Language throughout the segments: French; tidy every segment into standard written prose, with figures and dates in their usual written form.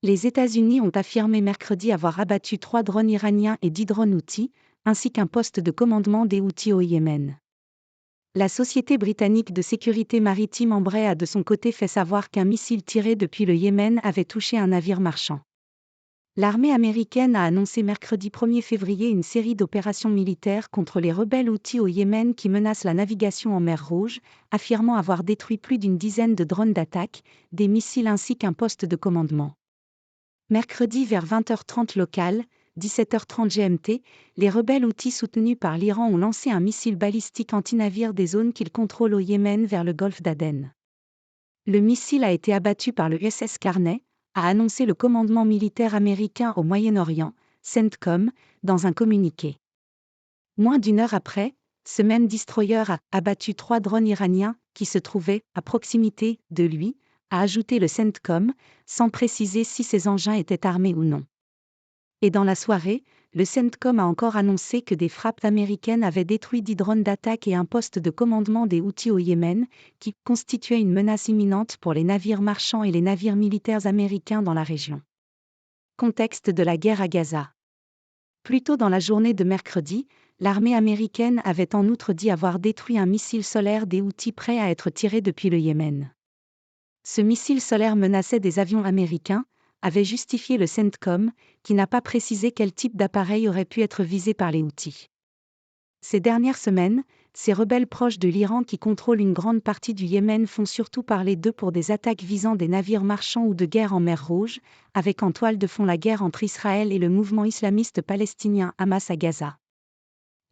Les États-Unis ont affirmé mercredi avoir abattu 3 drones iraniens et 10 drones Houthis, ainsi qu'un poste de commandement des Houthis au Yémen. La société britannique de sécurité maritime Embraer a de son côté fait savoir qu'un missile tiré depuis le Yémen avait touché un navire marchand. L'armée américaine a annoncé mercredi 1er février une série d'opérations militaires contre les rebelles Houthis au Yémen qui menacent la navigation en mer Rouge, affirmant avoir détruit plus d'une dizaine de drones d'attaque, des missiles ainsi qu'un poste de commandement. Mercredi vers 20h30 locale, 17h30 GMT, les rebelles Houthis soutenus par l'Iran ont lancé un missile balistique anti-navire des zones qu'ils contrôlent au Yémen vers le golfe d'Aden. Le missile a été abattu par le USS Carney, a annoncé le commandement militaire américain au Moyen-Orient, CENTCOM, dans un communiqué. Moins d'une heure après, ce même destroyer a abattu 3 drones iraniens qui se trouvaient à proximité de lui, a ajouté le CENTCOM, sans préciser si ces engins étaient armés ou non. Et dans la soirée, le CENTCOM a encore annoncé que des frappes américaines avaient détruit 10 drones d'attaque et un poste de commandement des Houthis au Yémen, qui constituait une menace imminente pour les navires marchands et les navires militaires américains dans la région. Contexte de la guerre à Gaza. Plus tôt dans la journée de mercredi, l'armée américaine avait en outre dit avoir détruit un missile solaire des Houthis prêt à être tiré depuis le Yémen. Ce missile solaire menaçait des avions américains, avait justifié le CENTCOM, qui n'a pas précisé quel type d'appareil aurait pu être visé par les Houthis. Ces dernières semaines, ces rebelles proches de l'Iran qui contrôlent une grande partie du Yémen font surtout parler d'eux pour des attaques visant des navires marchands ou de guerre en mer Rouge, avec en toile de fond la guerre entre Israël et le mouvement islamiste palestinien Hamas à Gaza.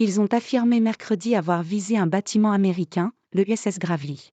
Ils ont affirmé mercredi avoir visé un bâtiment américain, le USS Gravely.